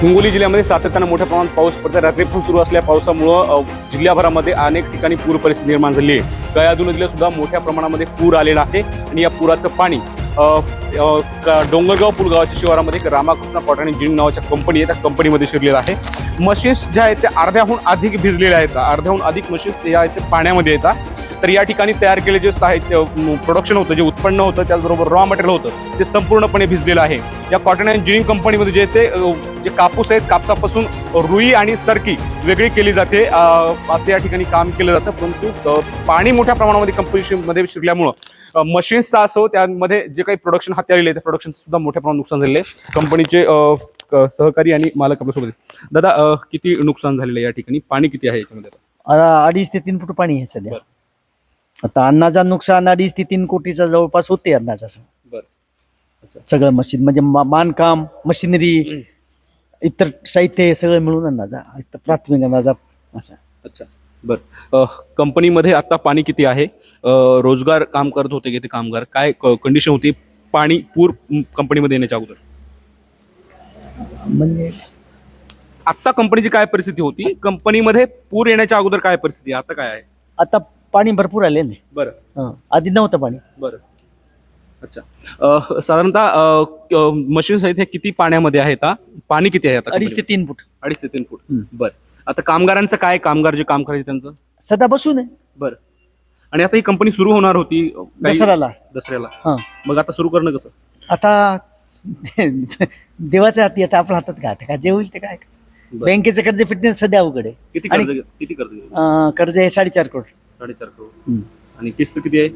हिंगोली जिल्ह्यामध्ये सातत्यानं मोठ्या प्रमाणात पाऊस पडतो। रात्रीपासून सुरू असलेल्या पावसामुळे जिल्ह्याभरामध्ये अनेक ठिकाणी पूर परिस्थिती निर्माण झाली आहे। कयाधू नदीला सुद्धा मोठ्या प्रमाणामध्ये पूर आलेला आहे आणि या पुराचं पाणी डोंगरगाव पुलगावाच्या शिवारामध्ये रामाकृष्ण कॉटन इंजिनिअरिंग नावाच्या कंपनी आहे, त्या कंपनीमध्ये शिरलेलं आहे। मशीन्स ज्या आहेत त्या अर्ध्याहून अधिक भिजलेल्या आहेत, अर्ध्याहून अधिक मशीन्स या आहेत ते पाण्यामध्ये येतात। तर या ठिकाणी तयार केले जे साहित्य प्रोडक्शन होतं, जे उत्पन्न होतं, त्याचबरोबर रॉ मटेरियल होतं, ते संपूर्णपणे भिजलेलं आहे। या कॉटन इंजिनिअरिंग कंपनीमध्ये जे ते जे कापूस आहेत, कापसापासून रुई आणि सरकी वेगळी केली जाते, असं या ठिकाणी काम केलं जातं। परंतु पाणी मोठ्या प्रमाणामध्ये कंपनीमध्ये शिरल्यामुळं मशीन्सचा असो, त्यामध्ये जे काही प्रोडक्शन हाती आलेले आहे त्या प्रोडक्शनचं सुद्धा मोठ्या प्रमाणात नुकसान झालेलं आहे। कंपनीचे सहकारी आणि मालक आपल्यासोबत। दादा, किती नुकसान झालेलं आहे या ठिकाणी? पाणी किती आहे याच्यामध्ये? 2.5 ते 3 फूट पाणी आहे सध्या। आता अन्नाचा नुकसान 2.5 ते 3 कोटीचा जवळपास होते अंदाजा। सगळं मशीन म्हणजे बांधकाम, मशिनरी, इतर साहित्य सगळं मिळून अंदाजा, प्राथमिक अंदाजा असा। अच्छा, बरं। कंपनीमध्ये आता पाणी किती आहे? रोजगार काम करत होते की ते कामगार? काय कंडिशन होती पाणी पूर कंपनीमध्ये येण्याच्या अगोदर? म्हणजे आता कंपनीची काय परिस्थिती होती? कंपनीमध्ये पूर येण्याच्या अगोदर काय परिस्थिती, आता काय आहे? आता पाणी भरपूर आले ना। बरं, आधी नव्हतं पाणी। बरं, अच्छा। साधारणतः मशीन्स आहेत हे किती पाण्यामध्ये आहेत? पाणी किती आहे आता? 2.5 ते 3 फूट। 2.5 ते 3 फूट। बरं। आता कामगारांचं काय? कामगार जे काम करायचे त्यांचं? सध्या बसून आहे। बरं। आणि आता ही कंपनी सुरू होणार होती दसऱ्याला, मग आता सुरू करणं कसं? आता देवाच्या हाती, आता आपल्या हातात काय, आता जे होईल ते काय। बँकेचं कर्ज फिटनेस सध्या अवघड आहे। किती कर्ज? किती कर्ज? कर्ज आहे 4.5 करोड। 4.5 करोड। आणि किस्त किती आहे?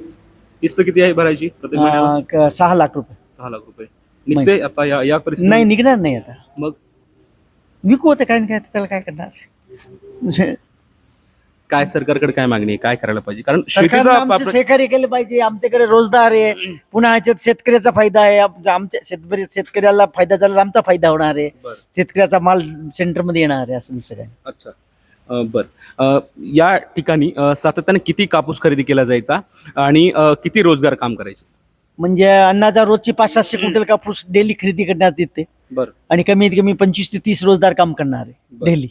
किस्त किती आहे भरायची प्रत्येक महिन्याला? 6 लाख रुपये। 6 लाख रुपये निघते आता या परिस्थितीत? नाही, निघणार नाही आता। मग विकू होतं काय, काय त्याला काय करणार? काय सरकारकडे काय मागणी आहे? काय करायला पाहिजे? कारण शेतीचा सहकार्य केलं पाहिजे। आमच्याकडे रोजगार आहे, पुन्हा ह्याच्यात शेतकऱ्याचा फायदा आहे। आमच्या शेतकऱ्याला फायदा झाला, आमचा फायदा होणार आहे। शेतकऱ्याचा माल सेंटरमध्ये येणार आहे, असं दुसरं काय। अच्छा, बरं। या ठिकाणी सातत्याने किती कापूस खरेदी केला जायचा आणि किती रोजगार काम करायचे? म्हणजे अन्नाचा रोजची 500-700 क्विंटल कापूस डेली खरेदी करण्यात येते। बरं। आणि कमीत कमी 25 ते 30 रोजगार काम करणार आहे डेली।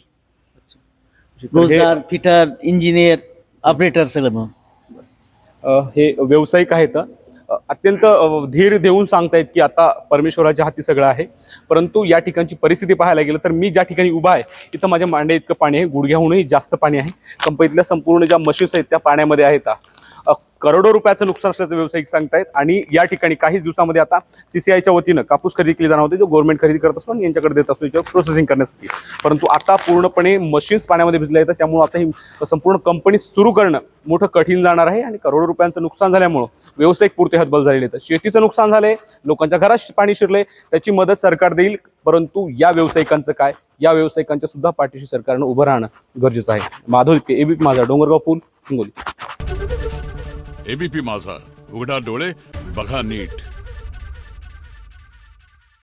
रोजगार, फिटर, इंजिनियर, ऑपरेटर सगळं मिळून। हे व्यावसायिक आहेत, अत्यंत धीर देऊन सांगतायत की आता परमेश्वराच्या हाती सगळं आहे। परंतु या ठिकाणची परिस्थिती पाहायला गेलं तर मी ज्या ठिकाणी उभा आहे इथं माझ्या मांड्या इतकं पाणी आहे, गुडघ्याहूनही जास्त पाणी आहे। कंपनीतल्या संपूर्ण ज्या मशीन्स आहेत त्या पाण्यामध्ये आहेत। करोडो रुपयाचं नुकसान असल्याचं व्यावसायिक सांगतायत। आणि या ठिकाणी काही दिवसामध्ये आता CCIच्या वतीनं कापूस खरेदी केली जाणार होती, जो गव्हर्नमेंट खरेदी करत असतो आणि यांच्याकडे देत असतो याच्यावर प्रोसेसिंग करण्यासाठी। परंतु आता पूर्णपणे मशीन्स पाण्यामध्ये भिजल्या येतात, त्यामुळे आता ही संपूर्ण कंपनी सुरू करणं मोठं कठीण जाणार आहे। आणि करोडो रुपयांचं नुकसान झाल्यामुळं व्यावसायिक पुरते हातबल झालेले आहेत। शेतीचं नुकसान झालंय, लोकांच्या घरात पाणी शिरलंय, त्याची मदत सरकार देईल। परंतु या व्यावसायिकांचं काय? या व्यावसायिकांच्या सुद्धा पाठीशी सरकारनं उभं राहणं गरजेचं आहे। माधव ABP माझा, डोंगरगाव पूल, हिंगोली। ABP माझा, उघडा डोळे बघा नीट।